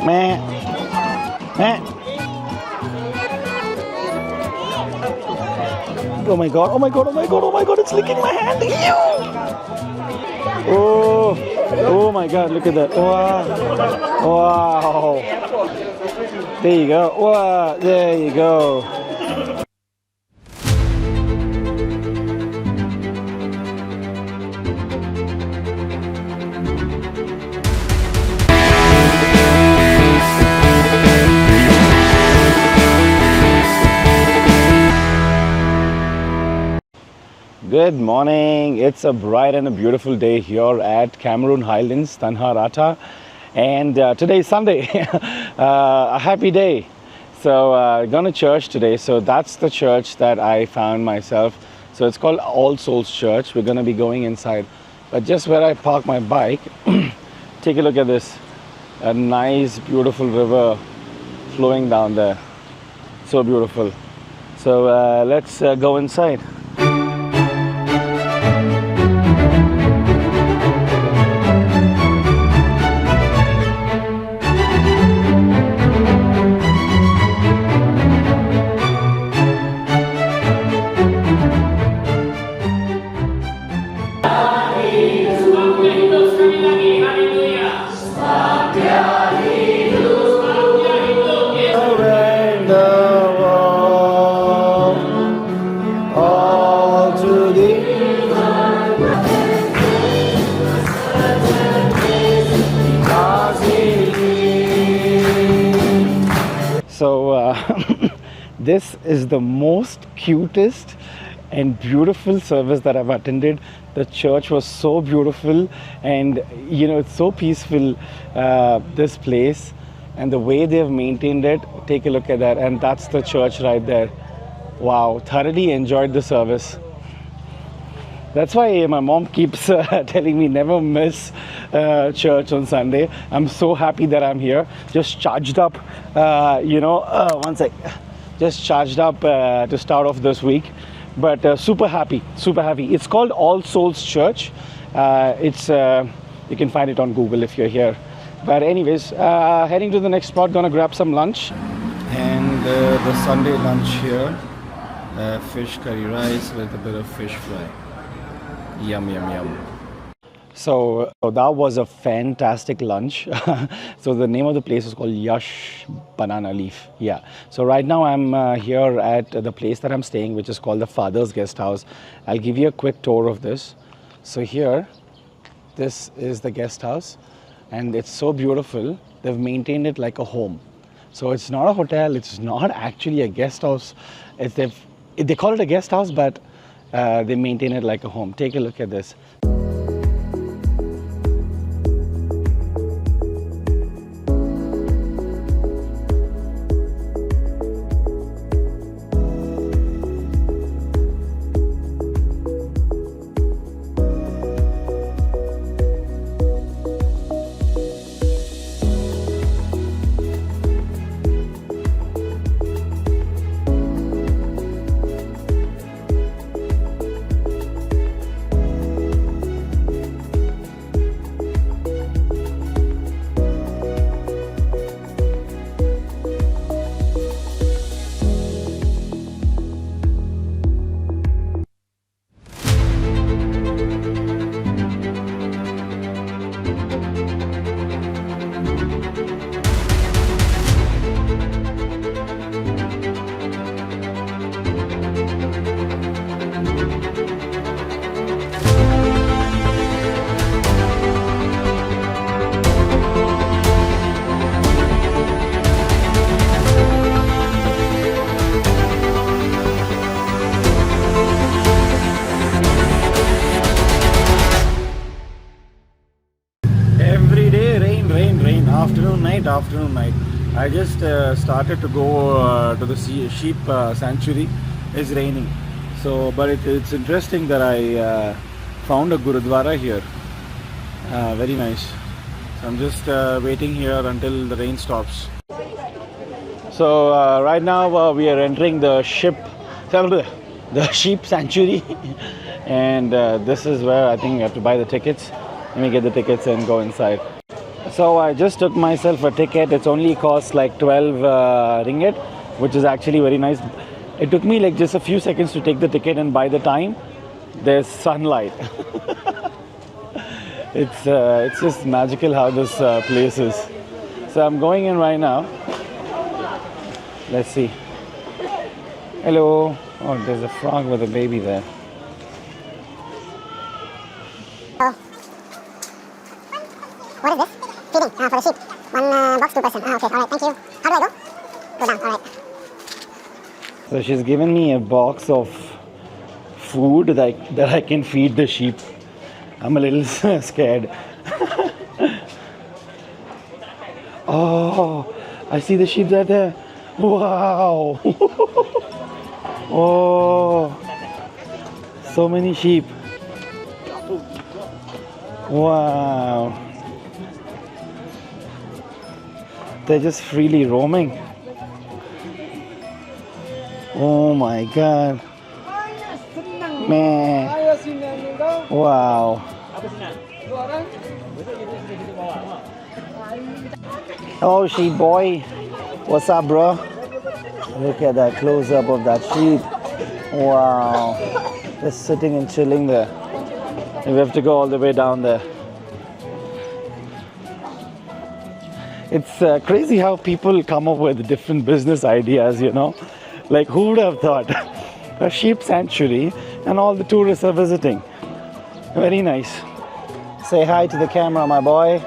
Meh. Meh. Oh my god, oh my god, oh my god, oh my god, it's licking my hand. Ew. Oh my god, look at that. Wow. Wow. There you go. Wow, there you go. Good morning. It's a bright and a beautiful day here at Cameron Highlands, Tanha, and today is Sunday. A happy day. So gone to church today. So that's the church that I found myself. So it's called All Souls Church. We're going to be going inside. But just where I park my bike, take a look at this. A nice, beautiful river flowing down there. So beautiful. So let's go inside. So this is the most cutest and beautiful service that I've attended. The church was so beautiful, and you know, it's so peaceful, this place, and the way they've maintained it. Take a look at that, and that's the church right there. Wow, thoroughly enjoyed the service. That's why my mom keeps telling me never miss church on Sunday. I'm so happy that I'm here. Just charged up, one sec. Just charged up to start off this week. But super happy, super happy. It's called All Souls Church. You can find it on Google if you're here. But anyways, heading to the next spot, gonna grab some lunch. And the Sunday lunch here, fish curry rice with a bit of fish fry. Yum, yum, yum. So that was a fantastic lunch. So the name of the place is called Yash Banana Leaf. Yeah. So right now I'm here at the place that I'm staying, which is called the Father's Guest House. I'll give you a quick tour of this. So here, this is the guest house, and it's so beautiful. They've maintained it like a home. So it's not a hotel. It's not actually a guest house. They call it a guest house, but they maintain it like a home. Take a look at this. Afternoon night. I just started to go to the sheep sanctuary. It's raining, so but it's interesting that I found a Gurudwara here. Very nice. So I'm just waiting here until the rain stops. So right now we are entering the sheep sanctuary, and this is where I think you have to buy the tickets. Let me get the tickets and go inside. So I just took myself a ticket. It's only cost like 12 ringgit, which is actually very nice. It took me like just a few seconds to take the ticket, and by the time there's sunlight. It's just magical how this place is. So I'm going in right now. Let's see. Hello. Oh, there's a frog with a baby there. Oh. What is this? Feeding for the sheep. One box, 2 person. Okay, alright, thank you. How do I go? Go down, alright. So she's given me a box of food that I can feed the sheep. I'm a little scared. Oh, I see the sheep there. Wow. Oh, so many sheep. Wow. They're just freely roaming. Oh my God. Man. Wow. Oh, sheep boy. What's up, bro? Look at that close up of that sheep. Wow. Just sitting and chilling there. And we have to go all the way down there. It's crazy how people come up with different business ideas, you know. Like, who would have thought? A sheep sanctuary and all the tourists are visiting. Very nice. Say hi to the camera, my boy.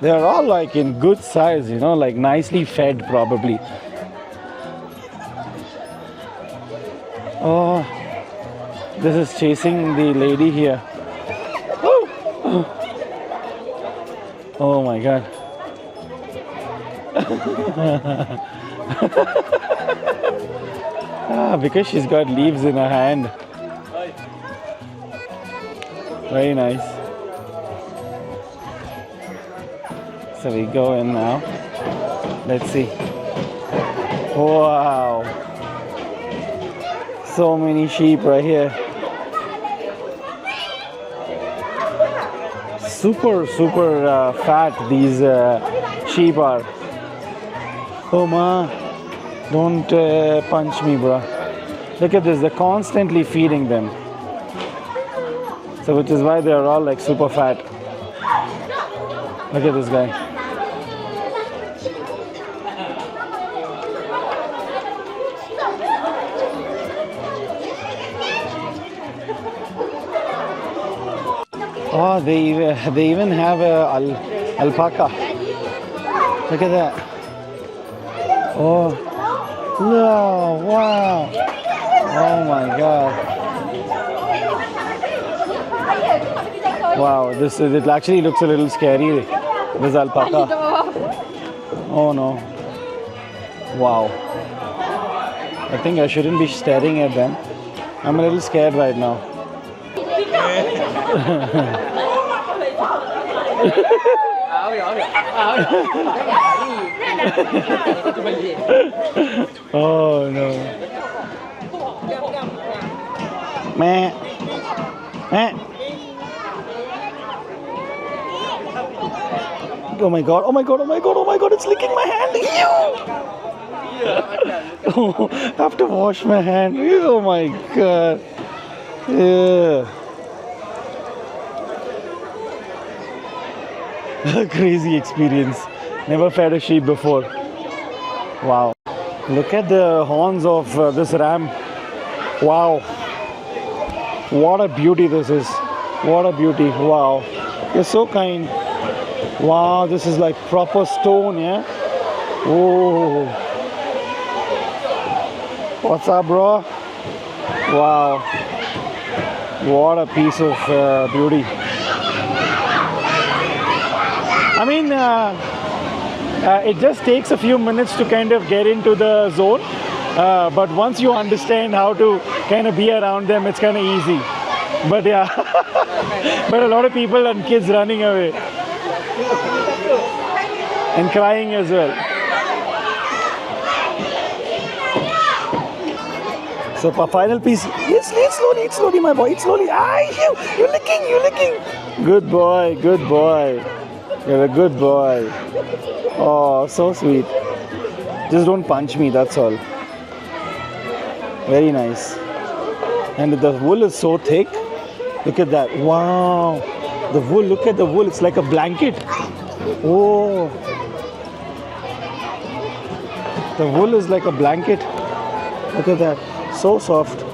They're all like in good size, you know, like nicely fed probably. Oh, this is chasing the lady here. Oh, oh my God. Because she's got leaves in her hand. Very nice. So we go in now. Let's see. Wow. So many sheep right here. Super fat these sheep are. Oh ma, don't punch me, bro. Look at this, they're constantly feeding them. So which is why they're all like super fat. Look at this guy. Oh, they even have a alpaca. Look at that. Oh, no, wow. Oh my God. Wow, it actually looks a little scary. This alpaca. Oh no. Wow. I think I shouldn't be staring at them. I'm a little scared right now. Oh no. Meh. Meh. Oh my God, oh my God, oh my God, oh my God, it's licking my hand. Ew. Oh, I have to wash my hand. Ew, oh my God. Yeah. Crazy experience. Never fed a sheep before. Wow. Look at the horns of this ram. Wow. What a beauty this is. What a beauty. Wow. You're so kind. Wow, this is like proper stone, yeah? Oh. What's up, bro? Wow. What a piece of beauty. I mean, it just takes a few minutes to kind of get into the zone. But once you understand how to kind of be around them, it's kind of easy. But yeah, but a lot of people and kids running away. And crying as well. So for final piece, eat slowly, my boy, eat slowly. Ah, you're licking. Good boy. You're a good boy. Oh, so sweet. Just don't punch me, that's all. Very nice. And the wool is so thick. Look at that. Wow. The wool, look at the wool. It's like a blanket. Oh. The wool is like a blanket. Look at that. So soft.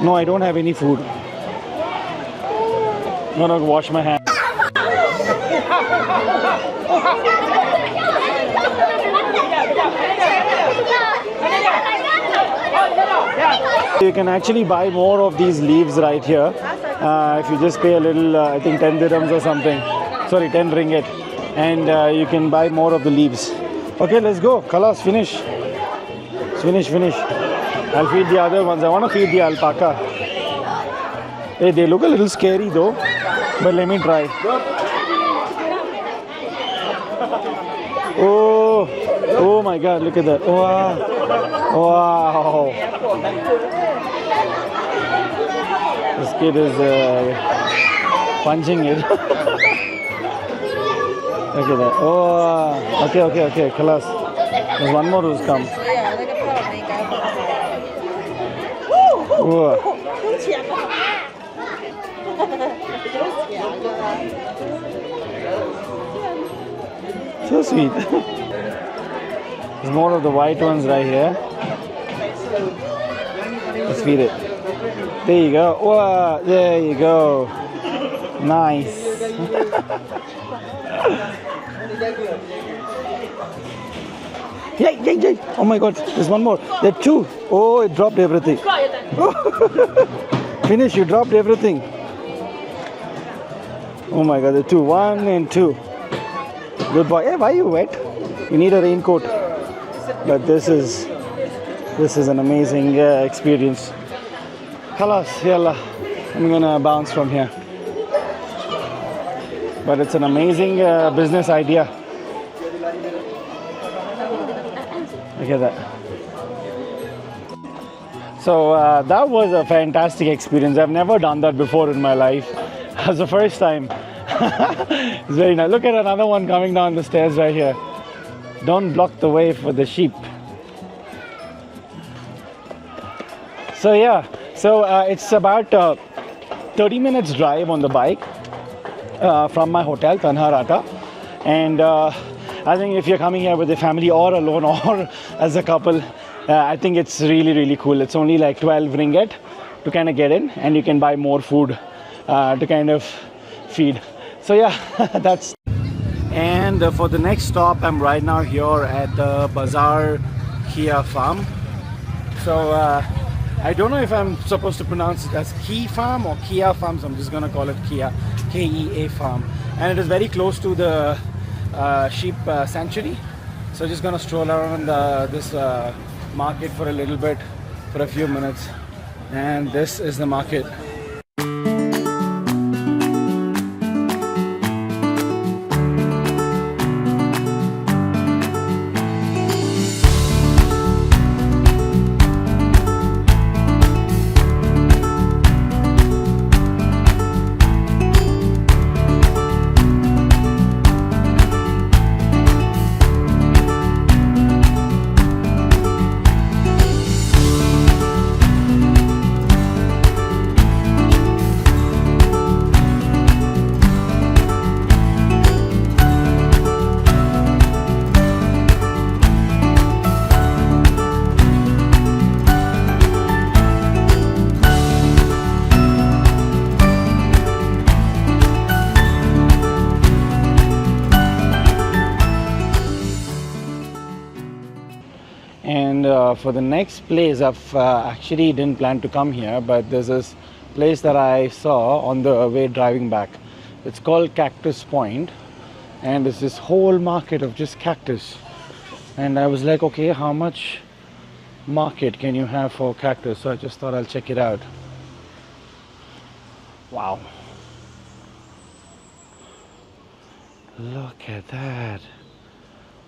No, I don't have any food. I'm gonna wash my hands. You can actually buy more of these leaves right here if you just pay a little, I think 10 dirhams or something. Sorry, 10 ringgit. And you can buy more of the leaves. Okay, let's go. Khalas, finish. Finish. I'll feed the other ones. I want to feed the alpaca. Hey, they look a little scary though, but let me try. Oh my God, look at that. Wow. This kid is punching it. Look at that. Oh, okay, Khalas. There's one more who's come. Whoa. So sweet. There's more of the white ones right here. Let's feed it. There you go. Whoa, there you go. Nice. Yay. Oh my God, there's one more. There are two. Oh, it dropped everything. Finish, you dropped everything. Oh my God, there are two. 1 and 2. Good boy. Hey, why are you wet? You need a raincoat. But this is an amazing experience. Khalas, yalla. I'm gonna bounce from here. But it's an amazing business idea. Look at that. So that was a fantastic experience. I've never done that before in my life. It was the first time. It's very nice. Look at another one coming down the stairs right here. Don't block the way for the sheep. So yeah, it's about 30 minutes drive on the bike from my hotel, Tanharata. And I think if you're coming here with a family or alone or as a couple, I think it's really cool. It's only like 12 ringgit to kind of get in, and you can buy more food to kind of feed. So yeah, that's. And for the next stop, I'm right now here at the Bazaar Kea Farm. So I don't know if I'm supposed to pronounce it as Kea Farm or Kea Farm, so I'm just gonna call it Kea, Kea Farm. And it is very close to the sheep sanctuary. So just gonna stroll around this market for a little bit, for a few minutes. And this is the market. And for the next place, I've actually didn't plan to come here, but there's this place that I saw on the way driving back. It's called Cactus Point, and it's this whole market of just cactus. And I was like, okay, how much market can you have for cactus? So I just thought I'll check it out. Wow. Look at that.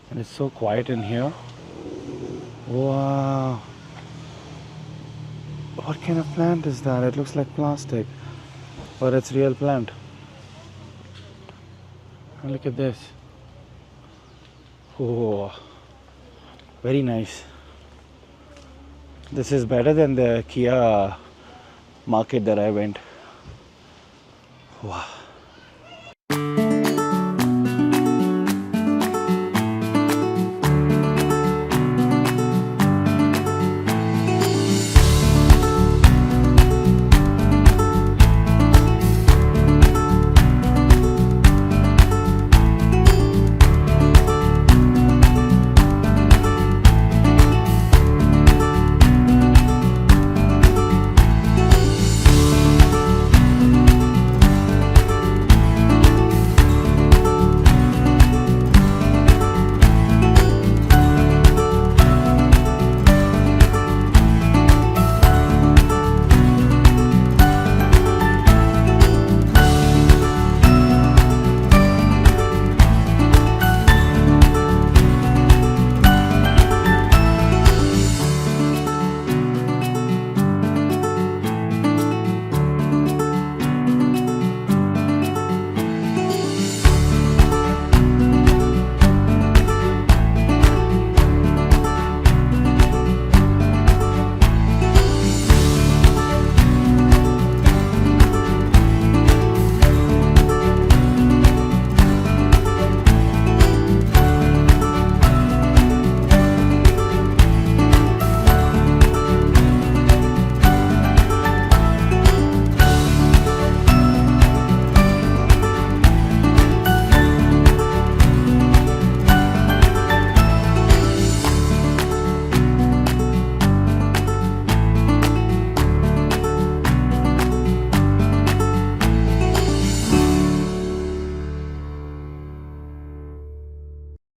And it's so quiet in here. Wow. What kind of plant is that? It looks like plastic, but it's real plant. Look at this. Oh, very nice. This is better than the Kea market that I went. Wow.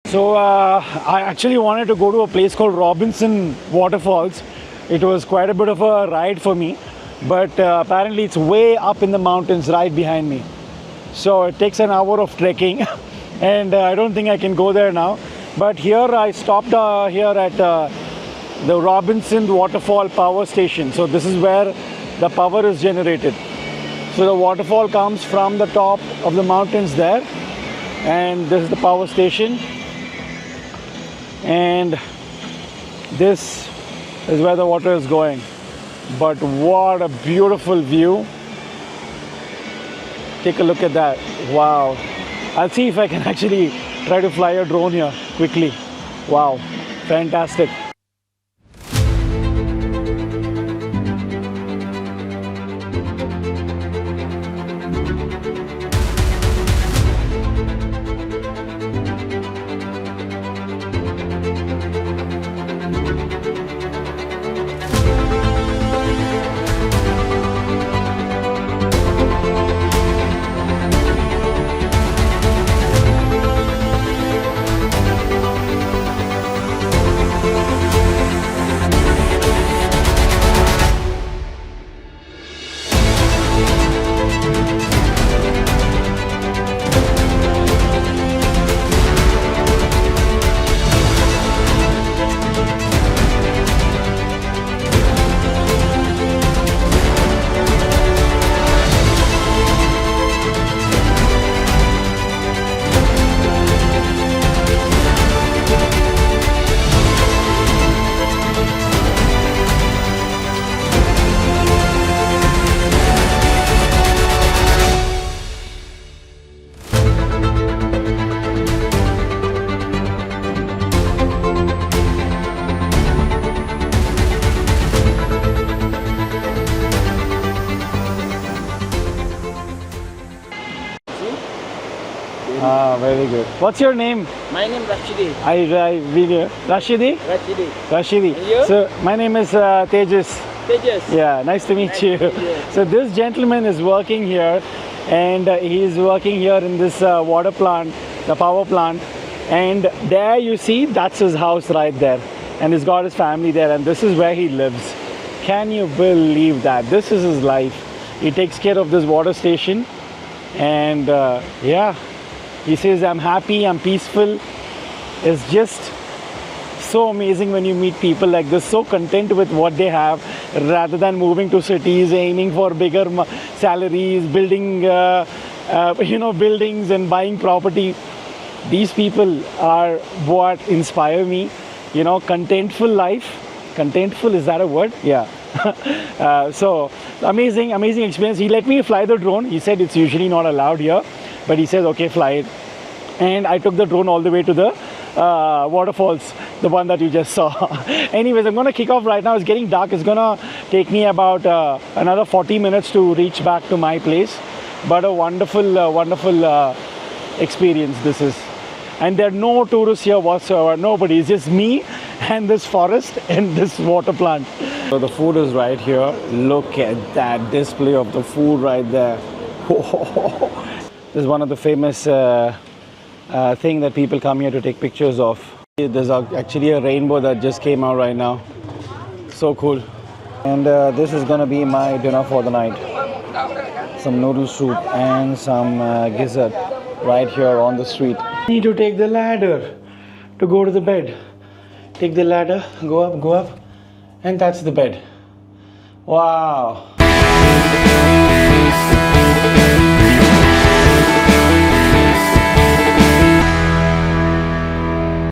So I actually wanted to go to a place called Robinson Waterfalls. It was quite a bit of a ride for me, but apparently it's way up in the mountains right behind me. So it takes an hour of trekking and I don't think I can go there now. But here I stopped here at the Robinson Waterfall power station. So this is where the power is generated. So the waterfall comes from the top of the mountains there, and this is the power station. And this is where the water is going. But what a beautiful view. Take a look at that. Wow. I'll see if I can actually try to fly a drone here quickly. Wow, fantastic. Ah, very good. What's your name? My name is Rashidi. I video. Rashidi? Rashidi. Rashidi. And you? So my name is Thejes. Tejas. Yeah, nice to meet you. to meet you. So this gentleman is working here, and he's working here in this water plant, the power plant. And there you see, that's his house right there. And he's got his family there, and this is where he lives. Can you believe that? This is his life. He takes care of this water station, and yeah, he says, I'm happy, I'm peaceful. It's just so amazing when you meet people like this, so content with what they have, rather than moving to cities, aiming for bigger salaries, building buildings and buying property. These people are what inspire me. Contentful life. Contentful, is that a word? Yeah. So amazing experience. He let me fly the drone. He said it's usually not allowed here, but he says, okay, fly it. And I took the drone all the way to the waterfalls, the one that you just saw. Anyways, I'm going to kick off right now. It's getting dark. It's going to take me about another 40 minutes to reach back to my place. But a wonderful experience this is. And there are no tourists here whatsoever. Nobody. It's just me and this forest and this water plant. So the food is right here. Look at that display of the food right there. This is one of the famous thing that people come here to take pictures of. There's actually a rainbow that just came out right now. So cool. And this is gonna be my dinner for the night. Some noodle soup and some gizzard right here on the street. Need to take the ladder to go to the bed. Take the ladder, go up, and that's the bed. Wow.